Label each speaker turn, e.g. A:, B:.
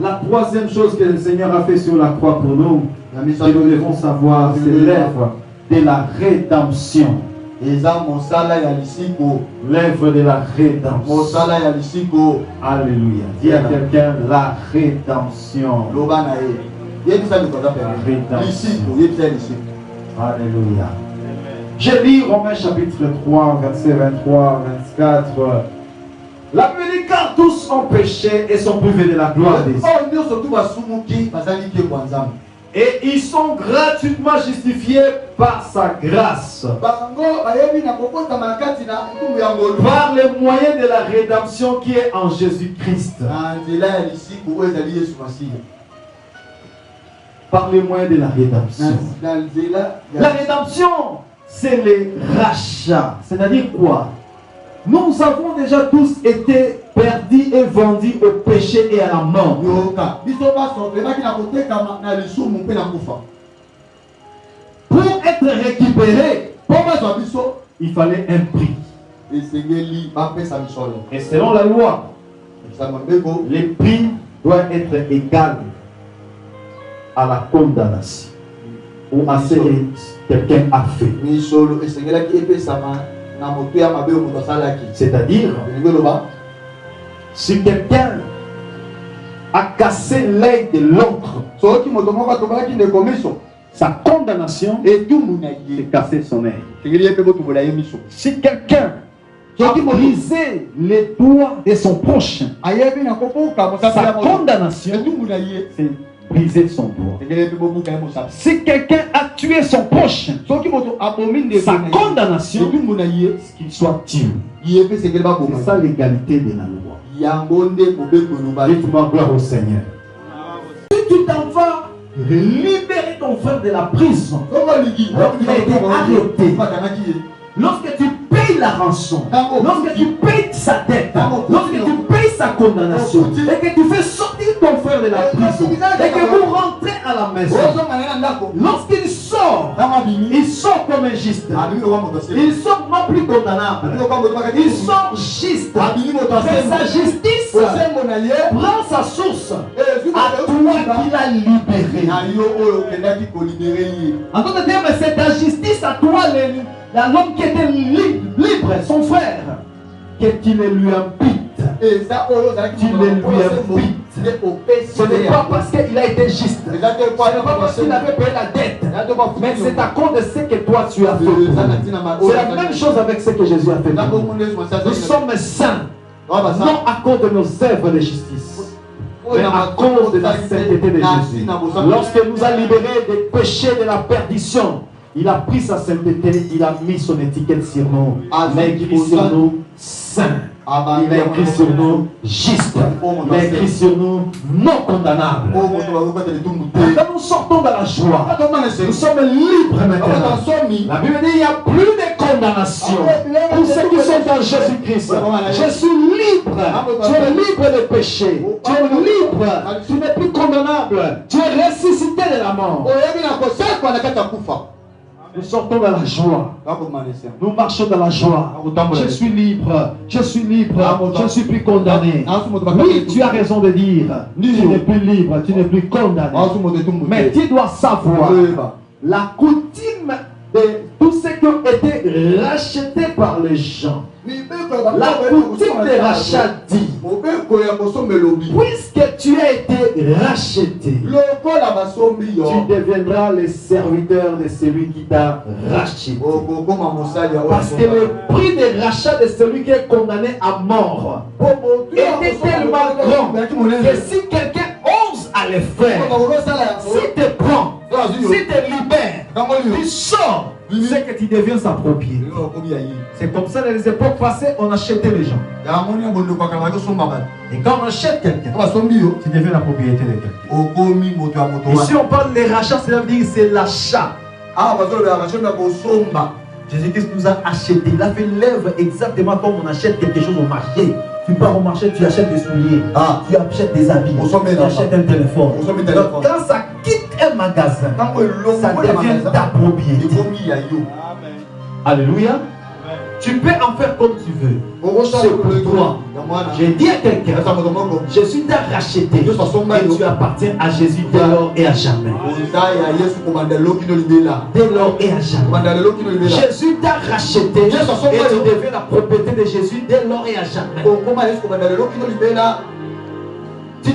A: La troisième chose que le Seigneur a fait sur la croix pour nous, que nous devons savoir, c'est l'œuvre de la rédemption. L'œuvre de la rédemption. Alléluia. Dis à quelqu'un la rédemption. Alléluia. Je lis Romains chapitre 3, verset 23, 24. La Bible dit car tous ont péché et sont privés de la gloire des hommes. Et ils sont gratuitement justifiés par sa grâce. Par le moyen de la rédemption qui est en Jésus-Christ. Par le moyen de la rédemption. La rédemption, c'est le rachat. C'est-à-dire quoi? Nous avons déjà tous été perdus et vendus au péché et à la mort. Pour être récupéré, il fallait un prix. Et selon la loi, le prix doit être égal à la condamnation ou à ce que quelqu'un a fait. C'est-à-dire, si quelqu'un a cassé l'œil de l'autre, sa condamnation est de casser son œil. Si quelqu'un a brisé les doigts de son prochain, sa condamnation c'est briser son doigt. Si quelqu'un a tué son prochain, sa condamnation c'est qu'il soit tué. C'est ça l'égalité de la loi. Dites-moi gloire au Seigneur. Si tu t'en vas libérer ton frère de la prison, il a été arrêté. Lorsque tu payes la rançon, lorsque tu payes sa dette, lorsque tu payes sa condamnation, et que tu fais sortir ton frère de la prison, et que vous rentrez à la maison, lorsqu'il sort comme un juste. Il sort non plus condamnable. Il sort juste. Et sa justice prend sa source à toi qui l'a libéré. En d'autres termes, c'est ta justice à toi, l'homme qui était libre, son frère, que tu le lui impites. Tu le lui impites. Ce n'est pas parce qu'il a été juste. Ce n'est pas parce qu'il avait payé la dette. Mais c'est à cause de ce que toi tu as fait. C'est la même chose avec ce que Jésus a fait. Nous sommes saints. Non à cause de nos œuvres de justice, mais à cause de la sainteté de Jésus. Lorsque nous a libérés des péchés de la perdition, il a pris sa sainteté, il a mis son étiquette sur nous. Il a écrit sur nous saints. Il a écrit sur nous juste. Il a écrit sur nous non condamnables. Quand nous sortons de la joie, nous sommes libres maintenant. La Bible dit qu'il n'y a plus de condamnation pour ceux qui sont dans Jésus-Christ. Je suis libre. Tu es libre de péché. Tu es libre. Tu n'es plus condamnable. Tu es ressuscité de la mort. Nous sortons dans la joie. Nous marchons dans la joie. Je suis libre. Je suis libre. Je ne suis plus condamné. Oui, tu as raison de dire. Tu n'es plus libre. Tu n'es plus condamné. Mais tu dois savoir la coutume de tous ceux qui ont été rachetés par les gens. La coutume de rachat dit, puisque tu as été racheté, tu deviendras le serviteur de celui qui t'a racheté. Parce que le prix de rachat de celui qui est condamné à mort était tellement grand que si quelqu'un ose à le faire, s'il te prend, s'il te libère, tu sors, c'est que tu deviens sa propriété. C'est comme ça dans les époques passées, on achetait les gens. Et quand on achète quelqu'un, tu deviens la propriété de quelqu'un. Et si on parle de rachat, cela veut dire que c'est l'achat. Jésus-Christ nous a acheté. Il a fait l'œuvre exactement comme on achète quelque chose au marché. Tu pars au marché, tu achètes des souliers, tu achètes des habits, tu achètes un téléphone. Donc quand ça quitte un magasin, ça devient ta propriété. Alléluia. Tu peux en faire comme tu veux. C'est pour toi. J'ai dit à quelqu'un, Jésus t'a racheté et tu appartiens à Jésus dès lors et à jamais. Dès lors et à jamais. Jésus t'a racheté et tu deviens la propriété de Jésus dès lors et à jamais. Tu